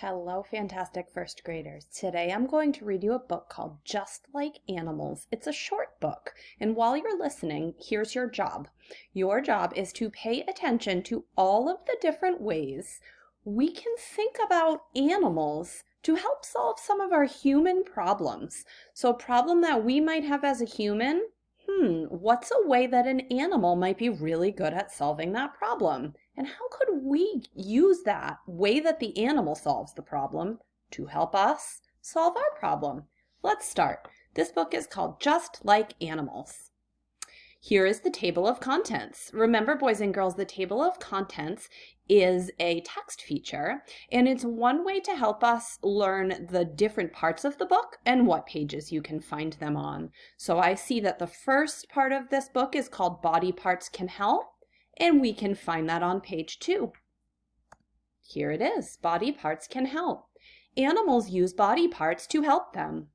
Hello, fantastic first graders. Today I'm going to read you a book called Just Like Animals. It's a short book, and while you're listening, here's your job. Your job is to pay attention to all of the different ways we can think about animals to help solve some of our human problems. So, a problem that we might have as a human, what's a way that an animal might be really good at solving that problem? And how could we use that way that the animal solves the problem to help us solve our problem? Let's start. This book is called Just Like Animals. Here is the table of contents. Remember, boys and girls, the table of contents is a text feature, and it's one way to help us learn the different parts of the book and what pages you can find them on. So I see that the first part of this book is called Body Parts Can Help, and we can find that on page 2. Here it is, Body Parts Can Help. Animals use body parts to help them.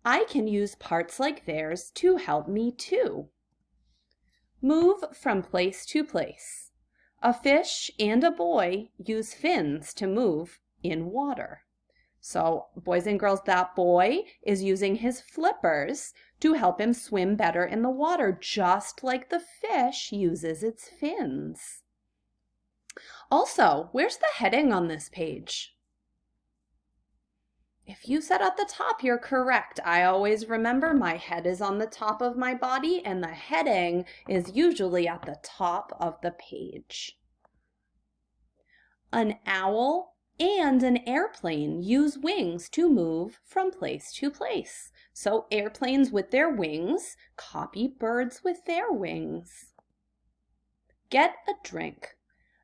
I can use parts like theirs to help me too. Move from place to place. A fish and a boy use fins to move in water. So, boys and girls, that boy is using his flippers to help him swim better in the water, just like the fish uses its fins. Also, where's the heading on this page? If you said at the top, you're correct. I always remember my head is on the top of my body, and the heading is usually at the top of the page. An owl and an airplane use wings to move from place to place. So airplanes with their wings copy birds with their wings. Get a drink.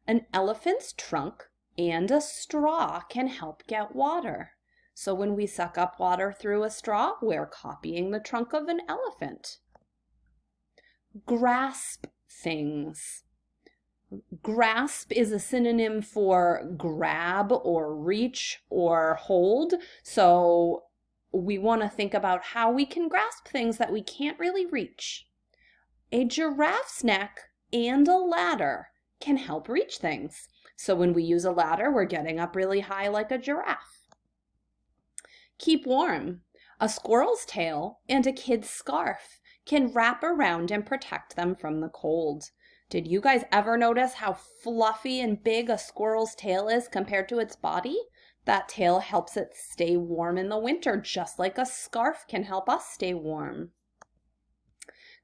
An elephant's trunk and a straw can help get water. So when we suck up water through a straw, we're copying the trunk of an elephant. Grasp things. Grasp is a synonym for grab or reach or hold. So we want to think about how we can grasp things that we can't really reach. A giraffe's neck and a ladder can help reach things. So when we use a ladder, we're getting up really high like a giraffe. Keep warm. A squirrel's tail and a kid's scarf can wrap around and protect them from the cold. Did you guys ever notice how fluffy and big a squirrel's tail is compared to its body? That tail helps it stay warm in the winter, just like a scarf can help us stay warm.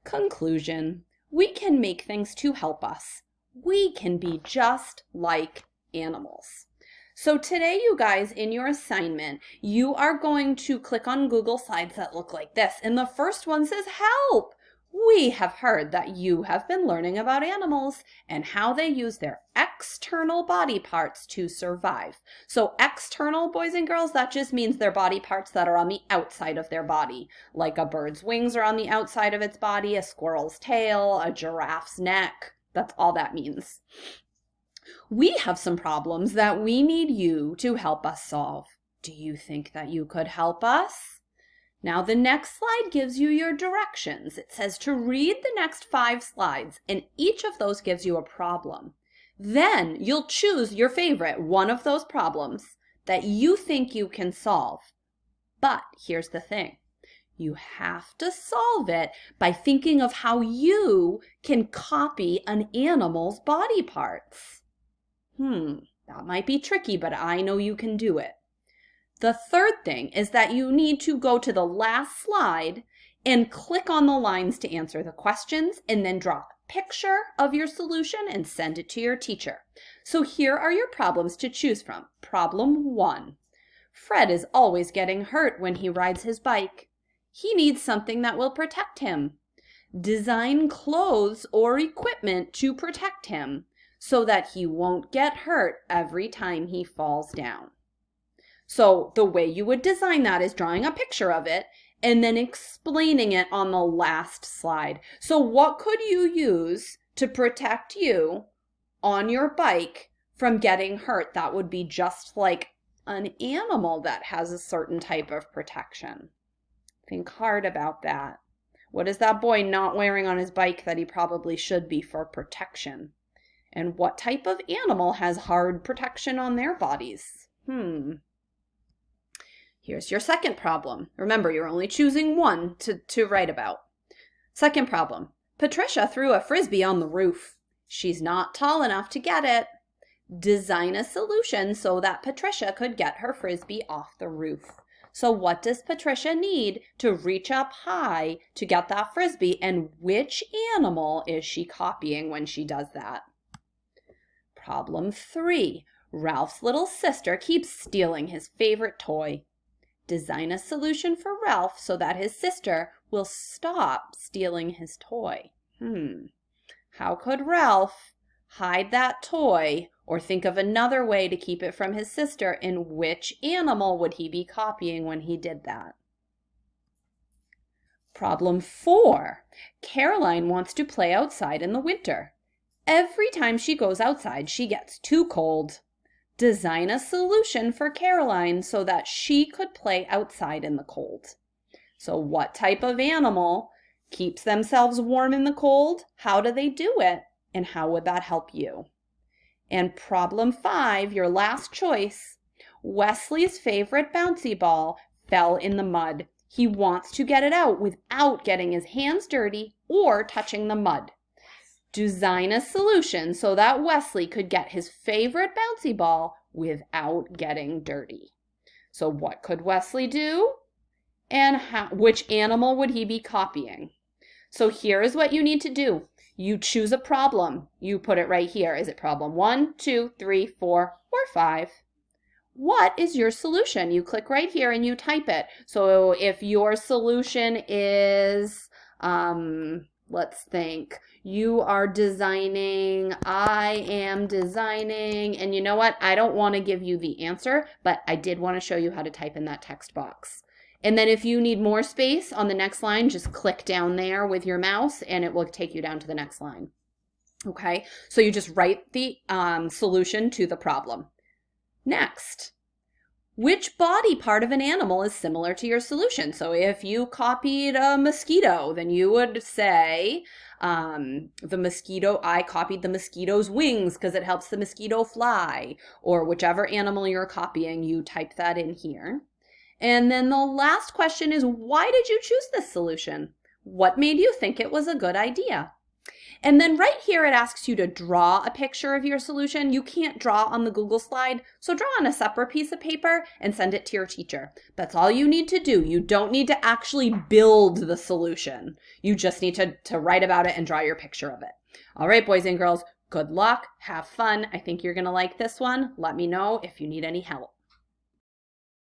Conclusion. We can make things to help us. We can be just like animals. So today, you guys, in your assignment, you are going to click on Google Slides that look like this. And the first one says, help! We have heard that you have been learning about animals and how they use their external body parts to survive. So external, boys and girls, that just means their body parts that are on the outside of their body. Like a bird's wings are on the outside of its body, a squirrel's tail, a giraffe's neck. That's all that means. We have some problems that we need you to help us solve. Do you think that you could help us? Now the next slide gives you your directions. It says to read the next 5 slides, and each of those gives you a problem. Then you'll choose your favorite, one of those problems that you think you can solve. But here's the thing. You have to solve it by thinking of how you can copy an animal's body parts. That might be tricky, but I know you can do it. The third thing is that you need to go to the last slide and click on the lines to answer the questions, and then draw a picture of your solution and send it to your teacher. So here are your problems to choose from. Problem 1. Fred is always getting hurt when he rides his bike. He needs something that will protect him. Design clothes or equipment to protect him so that he won't get hurt every time he falls down. So the way you would design that is drawing a picture of it and then explaining it on the last slide. So what could you use to protect you on your bike from getting hurt? That would be just like an animal that has a certain type of protection. Think hard about that. What is that boy not wearing on his bike that he probably should be for protection? And what type of animal has hard protection on their bodies? Here's your second problem. Remember, you're only choosing one to write about. Second problem. Patricia threw a frisbee on the roof. She's not tall enough to get it. Design a solution so that Patricia could get her frisbee off the roof. So what does Patricia need to reach up high to get that frisbee, and which animal is she copying when she does that? Problem 3. Ralph's little sister keeps stealing his favorite toy. Design a solution for Ralph so that his sister will stop stealing his toy. How could Ralph hide that toy or think of another way to keep it from his sister, and which animal would he be copying when he did that? Problem 4. Caroline wants to play outside in the winter. Every time she goes outside, she gets too cold. Design a solution for Caroline so that she could play outside in the cold. So what type of animal keeps themselves warm in the cold? How do they do it? And how would that help you? And problem 5, your last choice. Wesley's favorite bouncy ball fell in the mud. He wants to get it out without getting his hands dirty or touching the mud. Design a solution so that Wesley could get his favorite bouncy ball without getting dirty. So what could Wesley do? And which animal would he be copying? So here is what you need to do. You choose a problem. You put it right here. Is it problem 1, 2, 3, 4, or 5? What is your solution? You click right here and you type it. So if your solution is, let's think, you are designing, I am designing, and you know what? I don't want to give you the answer, but I did want to show you how to type in that text box. And then if you need more space on the next line, just click down there with your mouse and it will take you down to the next line. Okay, so you just write the solution to the problem. Next, which body part of an animal is similar to your solution? So if you copied a mosquito, then you would say, I copied the mosquito's wings because it helps the mosquito fly, or whichever animal you're copying, you type that in here. And then the last question is, why did you choose this solution? What made you think it was a good idea? And then right here, it asks you to draw a picture of your solution. You can't draw on the Google slide, so draw on a separate piece of paper and send it to your teacher. That's all you need to do. You don't need to actually build the solution. You just need to write about it and draw your picture of it. All right, boys and girls, good luck. Have fun. I think you're going to like this one. Let me know if you need any help.